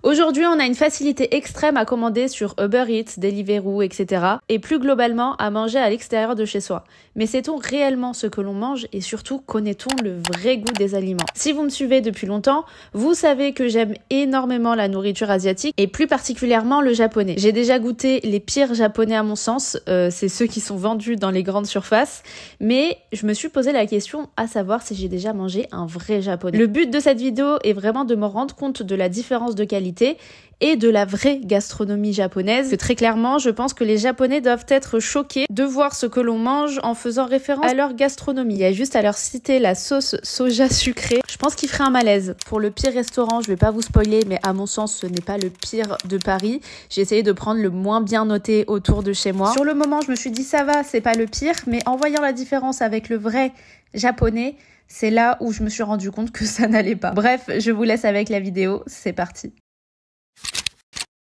Aujourd'hui, on a une facilité extrême à commander sur Uber Eats, Deliveroo, etc. et plus globalement à manger à l'extérieur de chez soi. Mais sait-on réellement ce que l'on mange et surtout connaît-on le vrai goût des aliments? Si vous me suivez depuis longtemps, vous savez que j'aime énormément la nourriture asiatique et plus particulièrement le japonais. J'ai déjà goûté les pires japonais à mon sens, c'est ceux qui sont vendus dans les grandes surfaces, mais je me suis posé la question à savoir si j'ai déjà mangé un vrai japonais. Le but de cette vidéo est vraiment de me rendre compte de la différence de qualité et de la vraie gastronomie japonaise. Que très clairement, je pense que les Japonais doivent être choqués de voir ce que l'on mange en faisant référence à leur gastronomie. Il y a juste à leur citer la sauce soja sucrée. Je pense qu'il ferait un malaise. Pour le pire restaurant, je vais pas vous spoiler, mais à mon sens, ce n'est pas le pire de Paris. J'ai essayé de prendre le moins bien noté autour de chez moi. Sur le moment, je me suis dit ça va, c'est pas le pire, mais en voyant la différence avec le vrai japonais, c'est là où je me suis rendu compte que ça n'allait pas. Bref, je vous laisse avec la vidéo, c'est parti.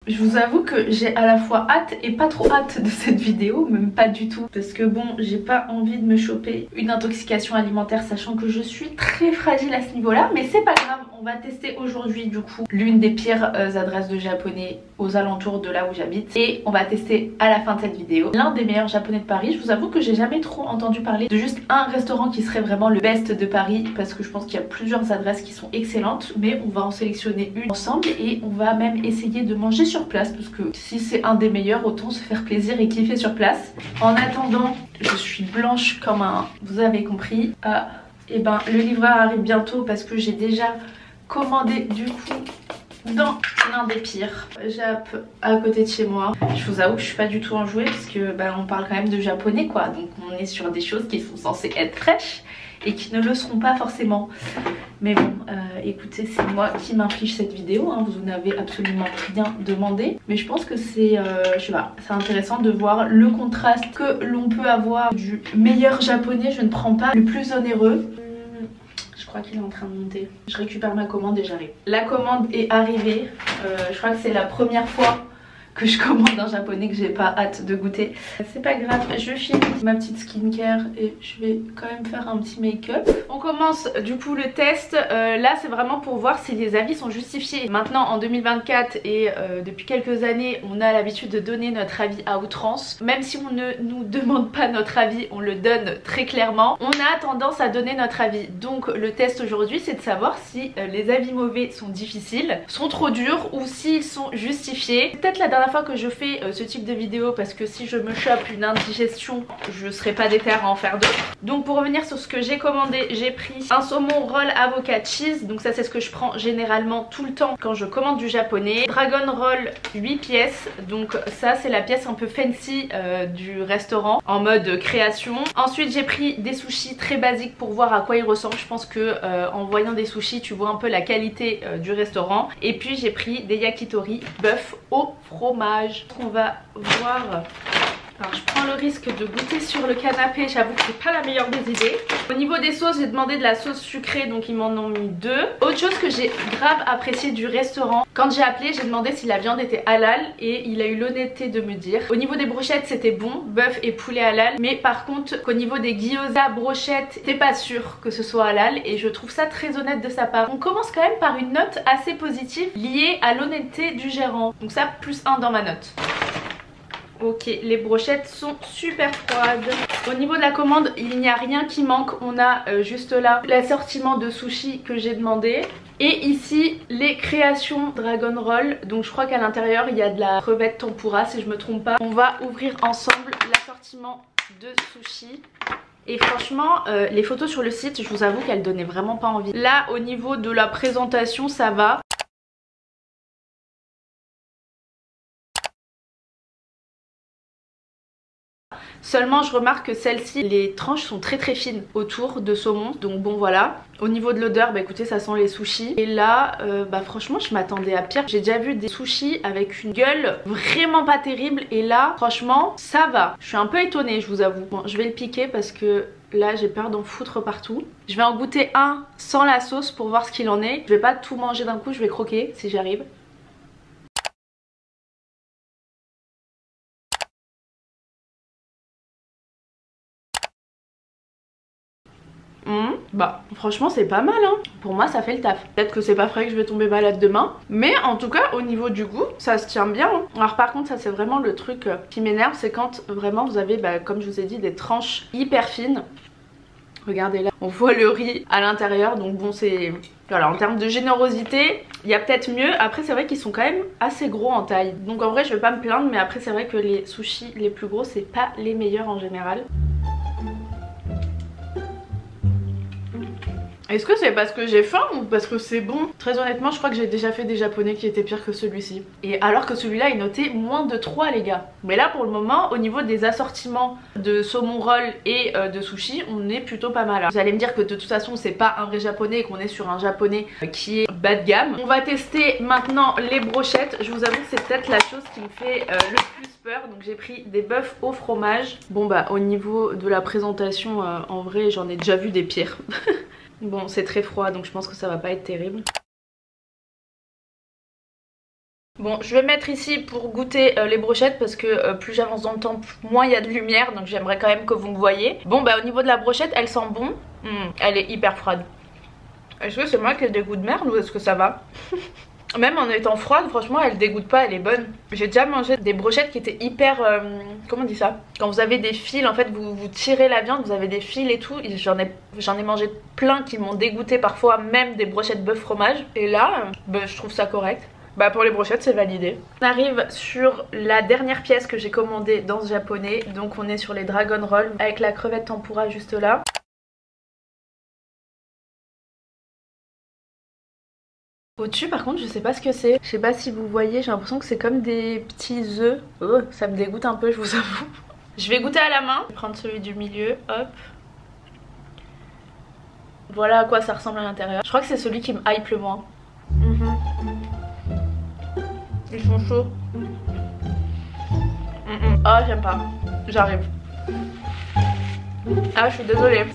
Je vous avoue que j'ai à la fois hâte et pas trop hâte de cette vidéo, même pas du tout. Parce que bon, j'ai pas envie de me choper une intoxication alimentaire, sachant que je suis très fragile à ce niveau-là. Mais c'est pas grave, on va tester aujourd'hui du coup l'une des pires adresses de japonais aux alentours de là où j'habite. Et on va tester à la fin de cette vidéo l'un des meilleurs japonais de Paris. Je vous avoue que j'ai jamais trop entendu parler de juste un restaurant qui serait vraiment le best de Paris. Parce que je pense qu'il y a plusieurs adresses qui sont excellentes. Mais on va en sélectionner une ensemble et on va même essayer de manger sur place, parce que si c'est un des meilleurs, autant se faire plaisir et kiffer sur place. En attendant, je suis blanche comme un... vous avez compris. Et ben le livreur arrive bientôt parce que j'ai déjà commandé du coup dans l'un des pires Jap à côté de chez moi. Je vous avoue que je suis pas du tout enjouée parce que on parle quand même de japonais quoi, donc on est sur des choses qui sont censées être fraîches et qui ne le seront pas forcément. Mais bon, écoutez, c'est moi qui m'inflige cette vidéo, hein, vous n'avez absolument rien demandé. Mais je pense que c'est, je sais pas, c'est intéressant de voir le contraste que l'on peut avoir du meilleur japonais. Je ne prends pas le plus onéreux. Je crois qu'il est en train de monter. Je récupère ma commande et j'arrive. La commande est arrivée. Je crois que c'est la première fois que je commande un japonais que j'ai pas hâte de goûter. C'est pas grave, je finis ma petite skincare et je vais quand même faire un petit make-up. On commence du coup le test. Là c'est vraiment pour voir si les avis sont justifiés. Maintenant en 2024 et depuis quelques années on a l'habitude de donner notre avis à outrance. Même si on ne nous demande pas notre avis, on le donne très clairement. On a tendance à donner notre avis. Donc le test aujourd'hui c'est de savoir si les avis mauvais sont difficiles, sont trop durs ou s'ils sont justifiés. Peut-être la dernière fois que je fais ce type de vidéo parce que si je me chope une indigestion je serai pas déter à en faire d'autres. Donc pour revenir sur ce que j'ai commandé, j'ai pris un saumon roll avocat cheese, donc ça c'est ce que je prends généralement tout le temps quand je commande du japonais. Dragon roll 8 pièces, donc ça c'est la pièce un peu fancy du restaurant en mode création. Ensuite j'ai pris des sushis très basiques pour voir à quoi ils ressemblent. Je pense que en voyant des sushis tu vois un peu la qualité du restaurant. Et puis j'ai pris des yakitori bœuf au fromage. On va voir. Alors je prends le risque de goûter sur le canapé, j'avoue que c'est pas la meilleure des idées. Au niveau des sauces, j'ai demandé de la sauce sucrée, donc ils m'en ont mis 2. Autre chose que j'ai grave apprécié du restaurant, quand j'ai appelé, j'ai demandé si la viande était halal et il a eu l'honnêteté de me dire. Au niveau des brochettes, c'était bon, bœuf et poulet halal, mais par contre qu'au niveau des gyoza brochettes, t'es pas sûr que ce soit halal et je trouve ça très honnête de sa part. On commence quand même par une note assez positive liée à l'honnêteté du gérant, donc ça +1 dans ma note. Ok, les brochettes sont super froides. Au niveau de la commande, il n'y a rien qui manque. On a juste là l'assortiment de sushis que j'ai demandé. Et ici, les créations Dragon Roll. Donc je crois qu'à l'intérieur, il y a de la crevette tempura si je me trompe pas. On va ouvrir ensemble l'assortiment de sushis. Et franchement, les photos sur le site, je vous avoue qu'elles donnaient vraiment pas envie. Là, au niveau de la présentation, ça va. Seulement je remarque que celle-ci, les tranches sont très fines autour de saumon. Donc bon voilà. Au niveau de l'odeur, écoutez, ça sent les sushis. Et là, franchement je m'attendais à pire. J'ai déjà vu des sushis avec une gueule vraiment pas terrible. Et là, franchement, ça va. Je suis un peu étonnée, je vous avoue. Bon, je vais le piquer parce que là j'ai peur d'en foutre partout. Je vais en goûter un sans la sauce pour voir ce qu'il en est. Je vais pas tout manger d'un coup, je vais croquer si j'arrive. Bah franchement c'est pas mal hein. Pour moi ça fait le taf. Peut-être que c'est pas vrai que je vais tomber malade demain, mais en tout cas au niveau du goût ça se tient bien hein. Alors par contre ça c'est vraiment le truc qui m'énerve, c'est quand vraiment vous avez comme je vous ai dit des tranches hyper fines. Regardez là, on voit le riz à l'intérieur, donc bon c'est... Voilà, en termes de générosité, il y a peut-être mieux. Après c'est vrai qu'ils sont quand même assez gros en taille. Donc en vrai je vais pas me plaindre, mais après c'est vrai que les sushis les plus gros c'est pas les meilleurs en général. Est-ce que c'est parce que j'ai faim ou parce que c'est bon? Très honnêtement je crois que j'ai déjà fait des japonais qui étaient pires que celui-ci. Et alors que celui-là est noté moins de 3 les gars. Mais là pour le moment au niveau des assortiments de saumon roll et de sushi on est plutôt pas mal. Vous allez me dire que de toute façon c'est pas un vrai japonais et qu'on est sur un japonais qui est bas de gamme. On va tester maintenant les brochettes. Je vous avoue que c'est peut-être la chose qui me fait le plus peur. Donc j'ai pris des bœufs au fromage. Bon bah au niveau de la présentation en vrai j'en ai déjà vu des pires. Bon c'est très froid donc je pense que ça va pas être terrible. Bon je vais mettre ici pour goûter les brochettes parce que plus j'avance dans le temps moins il y a de lumière, donc j'aimerais quand même que vous me voyez. Bon bah au niveau de la brochette elle sent bon. Elle est hyper froide. Est-ce que c'est moi qui ai des goûts de merde ou est-ce que ça va? Même en étant froide, franchement, elle dégoûte pas, elle est bonne. J'ai déjà mangé des brochettes qui étaient hyper... comment on dit ça? Quand vous avez des fils, en fait, vous tirez la viande, vous avez des fils et tout. J'en ai mangé plein qui m'ont dégoûté parfois, même des brochettes bœuf fromage. Et là, je trouve ça correct. Bah pour les brochettes, c'est validé. On arrive sur la dernière pièce que j'ai commandée dans ce japonais. Donc on est sur les Dragon Roll avec la crevette tempura juste là. Au-dessus par contre je sais pas ce que c'est. Je sais pas si vous voyez, j'ai l'impression que c'est comme des petits œufs. Oh, ça me dégoûte un peu je vous avoue. Je vais goûter à la main. Je vais prendre celui du milieu, hop. Voilà à quoi ça ressemble à l'intérieur. Je crois que c'est celui qui me hype le moins. Ils sont chauds. Ah j'aime pas. J'arrive. Ah je suis désolée.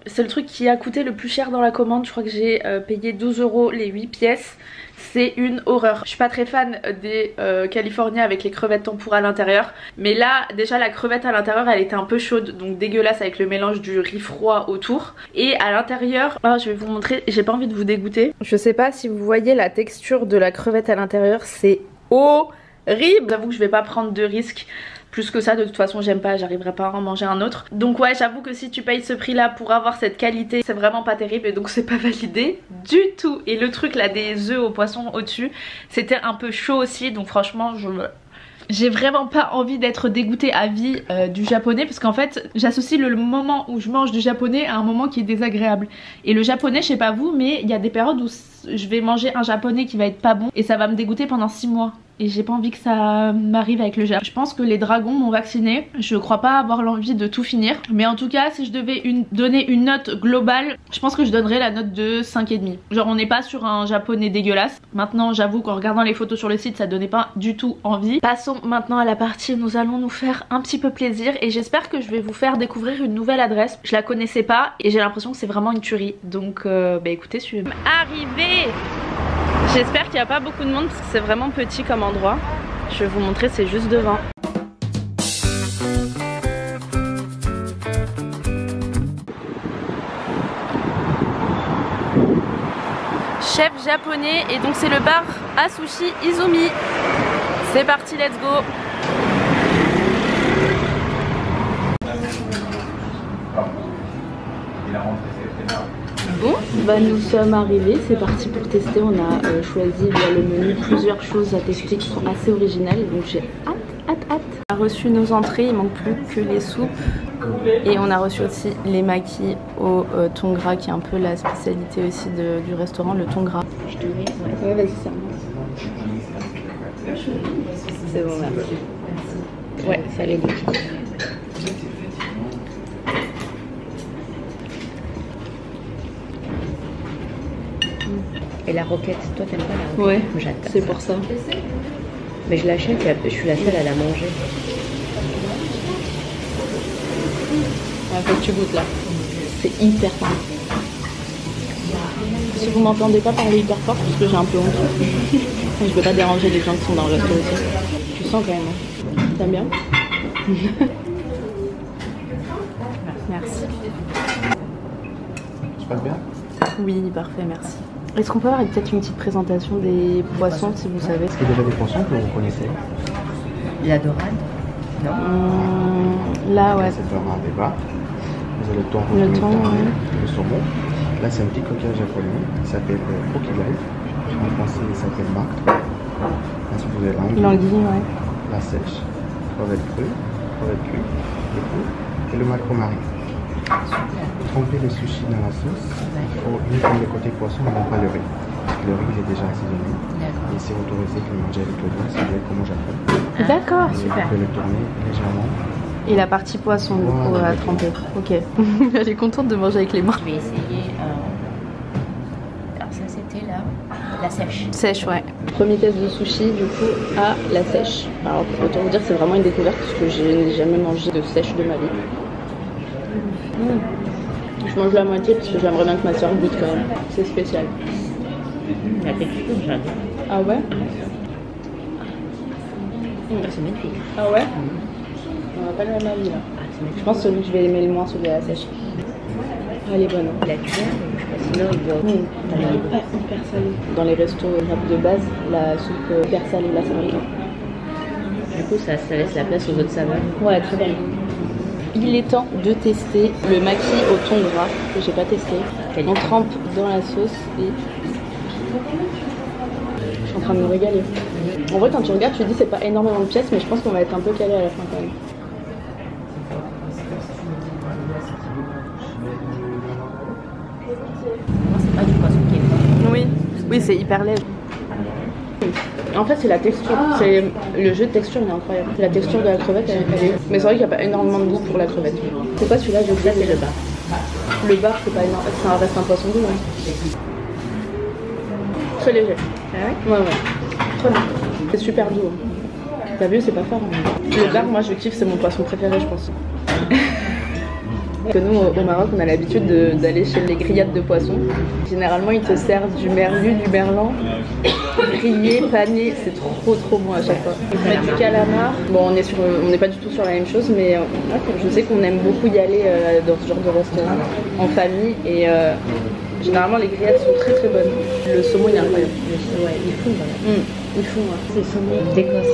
C'est le truc qui a coûté le plus cher dans la commande. Je crois que j'ai payé 12 € les 8 pièces. C'est une horreur. Je suis pas très fan des Californiens avec les crevettes tempura à l'intérieur. Mais là déjà la crevette à l'intérieur elle était un peu chaude. Donc dégueulasse avec le mélange du riz froid autour. Et à l'intérieur, je vais vous montrer, j'ai pas envie de vous dégoûter. Je sais pas si vous voyez la texture de la crevette à l'intérieur. C'est horrible. J'avoue que je vais pas prendre de risque. Plus que ça de toute façon j'aime pas, j'arriverai pas à en manger un autre. Donc ouais j'avoue que si tu payes ce prix là pour avoir cette qualité c'est vraiment pas terrible et donc c'est pas validé du tout. Et le truc là des œufs au poisson au dessus c'était un peu chaud aussi, donc franchement j'ai vraiment pas envie d'être dégoûtée à vie du japonais parce qu'en fait j'associe le moment où je mange du japonais à un moment qui est désagréable. Et le japonais je sais pas vous mais il y a des périodes où je vais manger un japonais qui va être pas bon et ça va me dégoûter pendant 6 mois. Et j'ai pas envie que ça m'arrive avec le Japon. Je pense que les dragons m'ont vacciné. Je crois pas avoir l'envie de tout finir. Mais en tout cas si je devais donner une note globale, je pense que je donnerais la note de 5,5. Genre on n'est pas sur un japonais dégueulasse. Maintenant j'avoue qu'en regardant les photos sur le site ça donnait pas du tout envie. Passons maintenant à la partie où nous allons nous faire un petit peu plaisir. Et j'espère que je vais vous faire découvrir une nouvelle adresse. Je la connaissais pas et j'ai l'impression que c'est vraiment une tuerie. Donc écoutez, suivez-moi. Arrivé! J'espère qu'il n'y a pas beaucoup de monde parce que c'est vraiment petit comme endroit. Je vais vous montrer, c'est juste devant. Chef japonais et donc c'est le bar à sushi Izumi. C'est parti, let's go. Bon, nous sommes arrivés, c'est parti pour tester. On a choisi via le menu plusieurs choses à tester qui sont assez originales, donc j'ai hâte. On a reçu nos entrées, il manque plus que les soupes et on a reçu aussi les makis au thon gras qui est un peu la spécialité aussi du restaurant, le thon gras. Je te mets, ouais vas-y ça. C'est bon là. Ouais, ça les goûte. Et la roquette, toi t'aimes pas la roquette? Ouais, j'adore. C'est pour ça. Mais je l'achète, je suis la seule à la manger. Ouais, faut que tu goûtes là. C'est hyper fin. Si vous m'entendez pas parler hyper fort, parce que j'ai un peu honte. Je veux pas déranger les gens qui sont dans le resto aussi. Tu sens quand même. Hein. T'aimes bien? merci. Ça se passe bien? Oui, parfait, merci. Est-ce qu'on peut avoir peut-être une petite présentation des poissons, si vous savez? Est-ce qu'il y a déjà des poissons que vous connaissez? La dorade? Non. Là, ouais. C'est le bas. Vous avez le thon, le saumon. Là, c'est un petit coquillage japonais. Il s'appelle Okigai. En français, il s'appelle martre. Ensuite, vous avez l'anguille, ouais. La sèche, crevette crue, crevette cuite, le coup, et le macro-marin. Tremper le sushi dans la sauce. Il faut uniquement le côté poisson, non pas le riz. Le riz, il est déjà assaisonné. Et c'est autorisé de le manger avec le doigt, c'est bien comme au Japon. D'accord, super. Vous pouvez le tourner légèrement. Et la partie poisson, du coup, à tremper. Ok. Elle est contente de manger avec les mains. Je vais essayer. Alors, ça, c'était la sèche. Sèche, ouais. Premier test de sushi, du coup, à la sèche. Alors, autant vous dire, c'est vraiment une découverte parce que je n'ai jamais mangé de sèche de ma vie. Je mange la moitié parce que j'aimerais bien que ma soeur goûte quand même. C'est spécial. La texture, j'adore. Ah ouais? C'est magnifique. Ah ouais? On n'a pas le même avis là. Je pense que celui que je vais aimer le moins, celui à la sèche. Elle est bonne. La cuillère, je sais pas, sinon il doit. Elle est pas hyper salée. Dans les restos de base, la soupe hyper salée, là, ça va bien. Du coup, ça laisse la place aux autres saveurs. Ouais, très bien. Il est temps de tester le maki au thon gras que j'ai pas testé. On trempe dans la sauce et je suis en train de me régaler. En vrai, quand tu regardes, tu te dis c'est pas énormément de pièces, mais je pense qu'on va être un peu calé à la fin quand même. Non, c'est pas du poisson qui est fort. Oui, c'est hyper léger. En fait, c'est la texture. C'est le jeu de texture, il est incroyable. La texture de la crevette, elle est. Mais c'est vrai qu'il n'y a pas énormément de goût pour la crevette. C'est quoi celui-là? Ça, c'est le bar. Le bar, c'est pas énorme. Ça reste un poisson doux, hein. Très léger. Ah ouais? Ouais. Très bien. C'est super doux. T'as vu, c'est pas fort. Hein. Le bar, moi, je kiffe, c'est mon poisson préféré, je pense. Que nous, au Maroc, on a l'habitude d'aller chez les grillades de poissons. Généralement, ils te servent du merlu, du merlan, grillé, pané. C'est trop bon à chaque fois. Ils mettent du calamar. Bon, on n'est pas du tout sur la même chose, mais je sais qu'on aime beaucoup y aller dans ce genre de restaurant en famille. Et généralement, les grillades sont très bonnes. Le saumon, il est incroyable. Ouais, il fond, voilà. Il fond, ouais. C'est le saumon d'Écosse.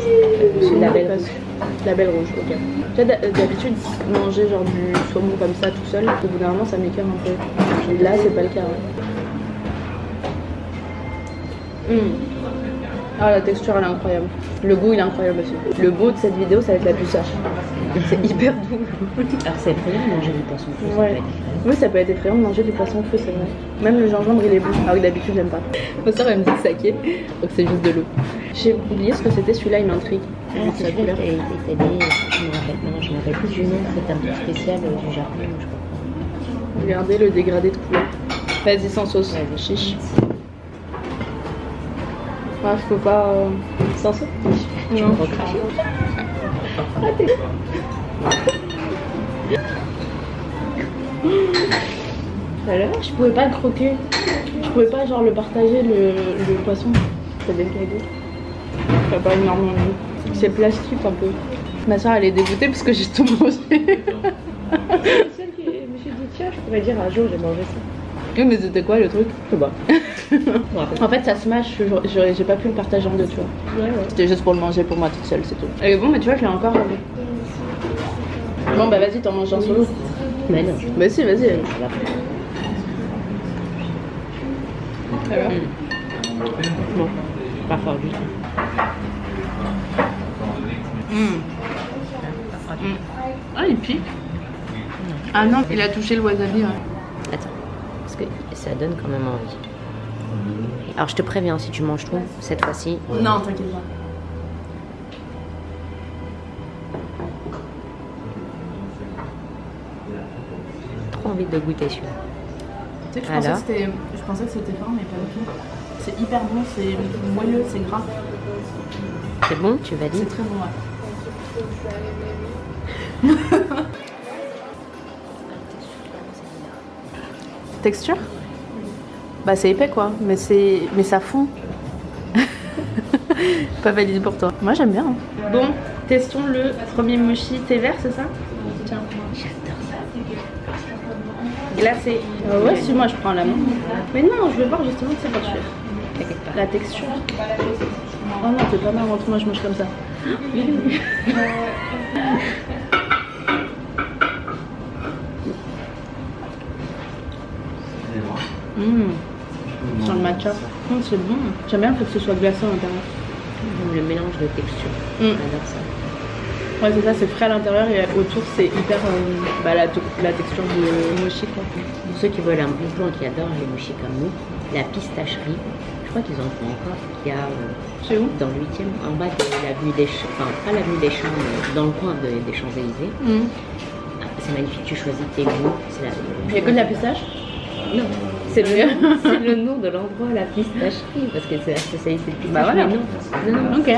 La belle rouge. La belle rouge, ok. Tu vois, d'habitude, manger genre du saumon comme ça tout seul, au bout d'un moment, ça m'écoeure un peu. Et là, c'est pas le cas. Ouais. Ah, la texture, elle est incroyable. Le goût, il est incroyable aussi. Le beau de cette vidéo, ça va être la puissance. C'est hyper doux. Alors, c'est effrayant de manger du poisson cru. Ouais. Oui, ça peut être effrayant de manger du poisson cru, c'est vrai. Même le gingembre, il est bon. Alors que d'habitude, j'aime pas. Ma soeur, elle me dit de saké, donc c'est juste de l'eau. J'ai oublié ce que c'était, celui-là, il m'intrigue. Ah, c'est sûr qu'il était je me rappelle plus du nom, c'est un truc spécial du Japon, je crois. Regardez le dégradé de couleur. Vas-y, sans sauce. Ouais, Chiche. Ah, faut pas. Sans sauce? Tu me recraches. Alors, je pouvais pas le croquer. Je pouvais pas genre le partager le poisson. Ça donne quel goût? Ça pas énormément de goût. C'est plastique un peu. Ma soeur elle est dégoûtée parce que j'ai tout mangé. C'est celle qui je me suis dit tiens je pourrais dire un jour j'ai mangé ça. Oui mais c'était quoi le truc? Je sais pas. Ouais. En fait ça se mâche, j'ai pas pu le partager en deux tu vois. Ouais. C'était juste pour le manger pour moi toute seule c'est tout. Et bon mais tu vois je l'ai encore enlevé. Bon bah vas-y t'en manges un solo. Mais non. Bah si vas-y. Alors. Bon, pas fort du tout. Ah il pique. Ah non il a touché le wasabi ouais. Attends, parce que ça donne quand même envie. Alors je te préviens si tu manges tout, cette fois-ci. Non t'inquiète pas. Trop envie de goûter celui-là. Tu sais que je pensais que c'était fort mais pas du tout. C'est hyper bon, c'est moelleux, c'est gras. C'est bon, tu valides? C'est très bon ouais. Texture? Bah c'est épais quoi, mais ça fond. Pas validé pour toi. Moi j'aime bien. Hein. Bon, testons le premier mochi thé vert, c'est ça? Tiens. J'adore ça. Glacé. Ouais, si moi je prends la main. Mais non, je veux voir justement que c'est pas cher. La texture. Oh non, c'est pas marrant, moi je mange comme ça. Sur le matcha. C'est bon. J'aime bien le fait que ce soit glacé à l'intérieur. Le mélange de texture. J'adore ça. Ouais, c'est ça, c'est frais à l'intérieur et autour c'est hyper la texture de mochi quoi. Pour ceux qui veulent un bon plan, qui adorent les mochis comme nous, la pistacherie, je crois qu'ils en font encore, il y a c'est où? Dans le 8e, en bas de l'avenue des Champs, enfin pas l'avenue des Champs, mais dans le coin des Champs-Élysées. C'est magnifique, tu choisis tes goûts. Il n'y a que de la pistache? Non, c'est le nom de l'endroit, la pistacherie, parce que c'est la spécialité de pistache. Bah voilà. Non. Ok.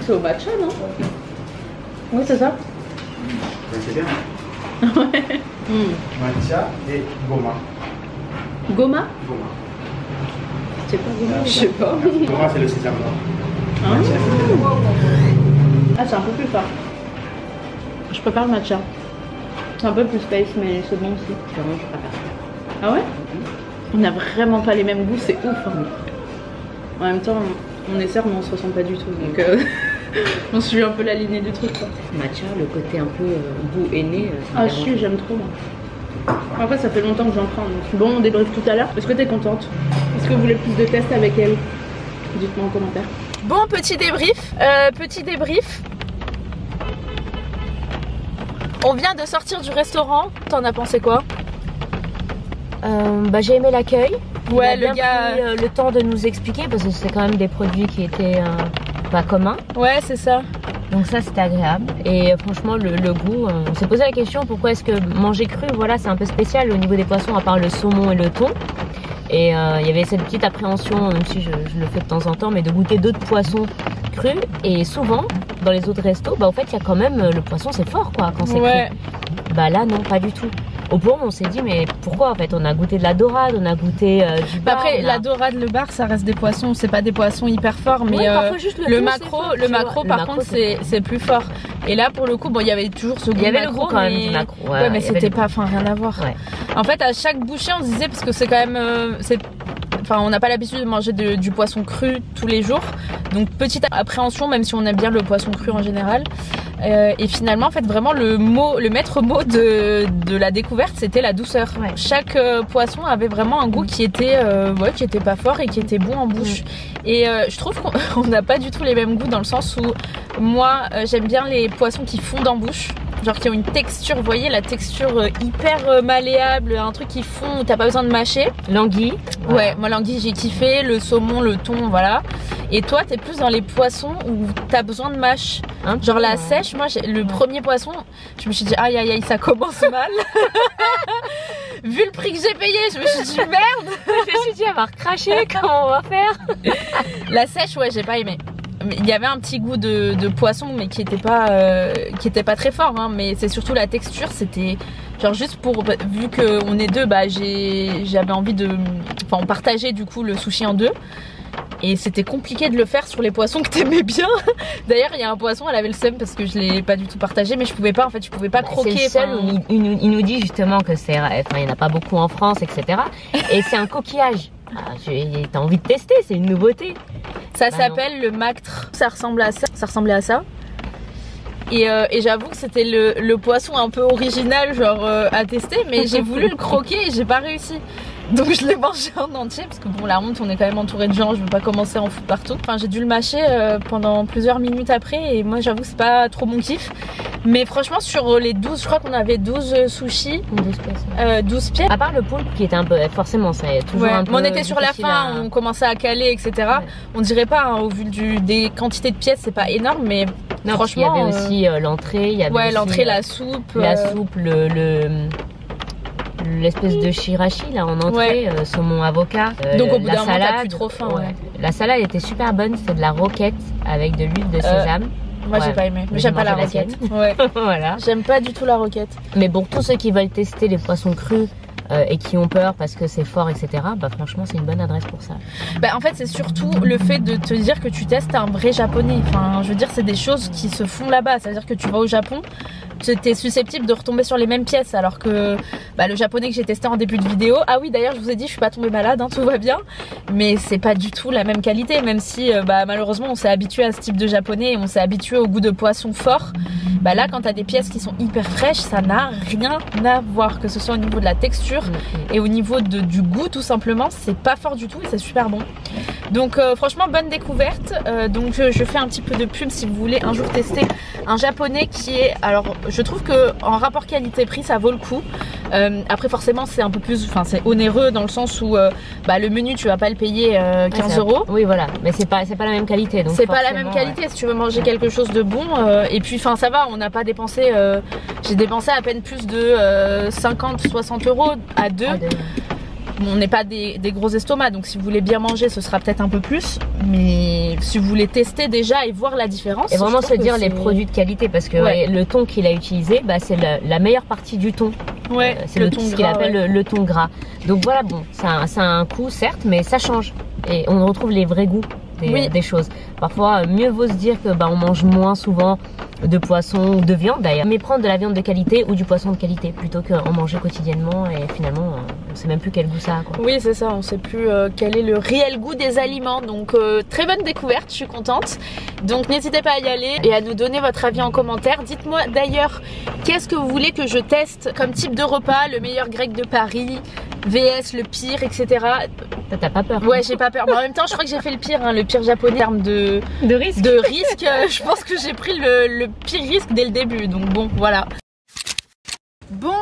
C'est au matcha, non? Oui, c'est ça. C'est bien. Ouais. Matcha et goma. Goma? Goma. C'est quoi goma? Je sais pas. Goma, c'est le sésame noir. Ah, c'est un peu plus fort. Je préfère le matcha. C'est un peu plus space, mais c'est bon aussi. Vraiment, je préfère ça. Ah ouais? On n'a vraiment pas les mêmes goûts, c'est ouf. Hein. En même temps, on est sœurs, mais on se ressemble pas du tout. Donc, on suit un peu la lignée du truc. Quoi. Matcha, le côté un peu goût aîné. Ah, si, j'aime trop. Moi. Après, ça fait longtemps que j'en prends. Donc... Bon, on débriefe tout à l'heure. Est-ce que t'es contente? Est-ce que vous voulez plus de tests avec elle? Dites-moi en commentaire. Bon, petit débrief. On vient de sortir du restaurant. T'en as pensé quoi? J'ai aimé l'accueil. Ouais, il a bien pris le temps de nous expliquer parce que c'est quand même des produits qui étaient pas communs. Ouais, c'est ça. Donc ça, c'était agréable. Et franchement, le goût, on s'est posé la question pourquoi est-ce que manger cru, voilà, c'est un peu spécial au niveau des poissons, à part le saumon et le thon. Et il y avait cette petite appréhension, même si je le fais de temps en temps, mais de goûter d'autres poissons crus. Et souvent, dans les autres restos, en fait, il y a quand même le poisson, c'est fort quoi quand c'est cru. Bah là, non, pas du tout. Au point, on s'est dit, mais pourquoi en fait? On a goûté de la dorade, on a goûté du bar. Après, la dorade, le bar, ça reste des poissons, c'est pas des poissons hyper forts, mais juste le macro, par contre, c'est plus fort. Et là, pour le coup, bon, il y avait toujours ce goût. Il y avait macro, le goût quand même du macro. Ouais, mais c'était pas, rien à voir. Ouais. En fait, à chaque bouchée, on se disait, parce que c'est quand même, on n'a pas l'habitude de manger du poisson cru tous les jours. Donc, petite appréhension, même si on aime bien le poisson cru en général. Et finalement, en fait, vraiment, le maître mot de la découverte, c'était la douceur. Ouais. Chaque poisson avait vraiment un goût qui était pas fort et qui était bon en bouche. Et je trouve qu'on n'a pas du tout les mêmes goûts dans le sens où moi, j'aime bien les poissons qui fondent en bouche. Genre qui ont une texture, vous voyez, la texture hyper malléable, un truc qui fond où t'as pas besoin de mâcher. L'anguille. Ouais, moi l'anguille j'ai kiffé, le saumon, le thon, voilà. Et toi t'es plus dans les poissons où t'as besoin de mâche. Genre la sèche, moi le premier poisson, je me suis dit aïe aïe aïe, ça commence mal. Vu le prix que j'ai payé, je me suis dit merde. Je me suis dit elle va recracher, comment on va faire? La sèche, ouais, j'ai pas aimé. Il y avait un petit goût de poisson mais qui était pas très fort hein, mais c'est surtout la texture, c'était genre juste vu qu'on est deux, j'avais envie on partageait du coup le sushi en deux et c'était compliqué de le faire sur les poissons que t'aimais bien. D'ailleurs il y a un poisson, elle avait le seum parce que je l'ai pas du tout partagé, mais je pouvais pas croquer. C'est le seul où il nous dit justement que il y en a pas beaucoup en France, etc. Et c'est un coquillage. T'as envie de tester, c'est une nouveauté. Ça s'appelle le mactre. Ça ressemblait à ça. Et j'avoue que c'était le poisson un peu original genre à tester, mais j'ai voulu le croquer et j'ai pas réussi. Donc je l'ai mangé en entier parce que bon, la honte, on est quand même entouré de gens, je veux pas commencer à en foutre partout. Enfin, j'ai dû le mâcher pendant plusieurs minutes après et moi j'avoue que c'est pas trop mon kiff. Mais franchement sur les 12, je crois qu'on avait 12 sushis, 12 pièces. À part le poulpe qui était un peu, forcément c'est toujours un peu. Mais on était sur la fin, on commençait à caler, etc. Ouais. On dirait pas hein, au vu des quantités de pièces, c'est pas énorme, mais non, franchement. Il y avait aussi l'entrée, il y avait aussi, l'entrée, la soupe. La soupe, l'espèce de shirashi là en entrée, saumon avocat. Donc au bout d'un moment t'as plus trop faim. Ouais. La salade était super bonne, c'était de la roquette avec de l'huile de sésame. Moi j'ai pas aimé, j'aime pas la roquette. Ouais. Voilà. J'aime pas du tout la roquette. Mais pour tous ceux qui veulent tester les poissons crus et qui ont peur parce que c'est fort, etc. Franchement c'est une bonne adresse pour ça. En fait c'est surtout le fait de te dire que tu testes un vrai japonais. Enfin je veux dire c'est des choses qui se font là-bas. C'est-à-dire que tu vas au Japon, t'es susceptible de retomber sur les mêmes pièces, alors que le japonais que j'ai testé en début de vidéo, ah oui d'ailleurs je vous ai dit je suis pas tombée malade, hein, tout va bien, mais c'est pas du tout la même qualité, même si malheureusement on s'est habitué à ce type de japonais et on s'est habitué au goût de poisson fort. Là quand t'as des pièces qui sont hyper fraîches, ça n'a rien à voir, que ce soit au niveau de la texture et au niveau du goût tout simplement, c'est pas fort du tout et c'est super bon. Donc franchement bonne découverte. Donc je fais un petit peu de pub si vous voulez un jour tester un japonais qui est, alors je trouve que en rapport qualité-prix ça vaut le coup. Après forcément c'est un peu plus, enfin c'est onéreux dans le sens où le menu tu vas pas le payer 15 €. Oui voilà, mais c'est pas la même qualité. C'est pas la même qualité si tu veux manger quelque chose de bon. Et puis enfin ça va, on n'a pas dépensé, j'ai dépensé à peine plus de 50-60 € à deux. On n'est pas des gros estomacs, donc si vous voulez bien manger ce sera peut-être un peu plus, mais si vous voulez tester déjà et voir la différence et vraiment se dire les produits de qualité, parce que le thon qu'il a utilisé, c'est la meilleure partie du thon. C'est le thon, ce qu'il appelle le thon gras. Donc voilà, bon, ça a un coût certes, mais ça change et on retrouve les vrais goûts des choses. Parfois mieux vaut se dire que on mange moins souvent de poisson ou de viande d'ailleurs, mais prendre de la viande de qualité ou du poisson de qualité plutôt qu'en manger quotidiennement et finalement on sait même plus quel goût ça a, quoi. Oui c'est ça, on sait plus quel est le réel goût des aliments. Donc très bonne découverte, je suis contente. Donc n'hésitez pas à y aller et à nous donner votre avis en commentaire. Dites-moi d'ailleurs qu'est-ce que vous voulez que je teste comme type de repas, le meilleur grec de Paris vs le pire, etc. T'as pas peur? Ouais j'ai pas peur, mais en même temps je crois que j'ai fait le pire, hein, le pire japonais en termes de risque. Je pense que j'ai pris le pire risque dès le début, donc bon voilà. Bon,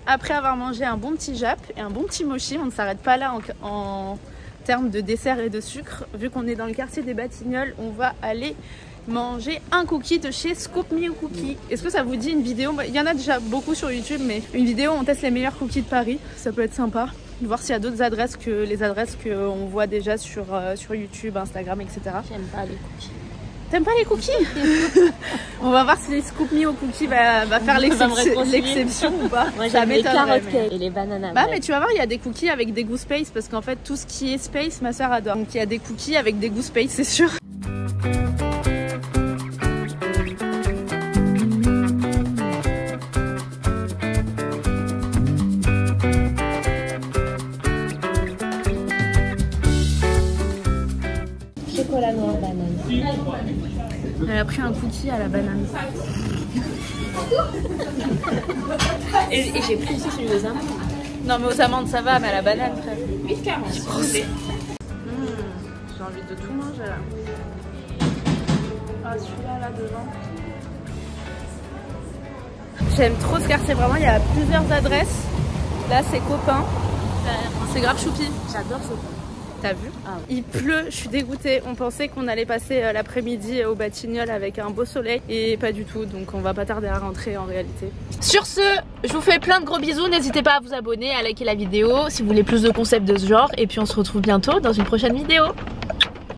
après avoir mangé un bon petit jap et un bon petit mochi, on ne s'arrête pas là en termes de dessert et de sucre. Vu qu'on est dans le quartier des Batignolles, on va aller manger un cookie de chez Scoop Me Cookie. Est-ce que ça vous dit une vidéo? Il y en a déjà beaucoup sur YouTube, mais une vidéo où on teste les meilleurs cookies de Paris, ça peut être sympa. Voir s'il y a d'autres adresses que les adresses qu'on voit déjà sur YouTube, Instagram, etc. J'aime pas les cookies. T'aimes pas les cookies? On va voir si Scoop Me au cookie va faire l'exception ou pas. Moi j'aime les carottes cake et les bananes. Mais tu vas voir, il y a des cookies avec des goûts space, parce qu'en fait tout ce qui est space ma soeur adore. Donc il y a des cookies avec des goûts space, c'est sûr. Chocolat noir banane. Elle a pris un cookie à la banane. Et j'ai pris aussi celui aux amandes. Non mais aux amandes ça va, mais à la banane frère. 8,40. J'ai envie de tout manger là. Ah celui-là là devant. J'aime trop ce quartier, vraiment il y a plusieurs adresses. Là c'est copain. C'est grave choupi. J'adore ce coin. T'as vu? Il pleut, je suis dégoûtée. On pensait qu'on allait passer l'après-midi au Batignolles avec un beau soleil et pas du tout, donc on va pas tarder à rentrer en réalité. Sur ce, je vous fais plein de gros bisous. N'hésitez pas à vous abonner, à liker la vidéo si vous voulez plus de concepts de ce genre, et puis on se retrouve bientôt dans une prochaine vidéo.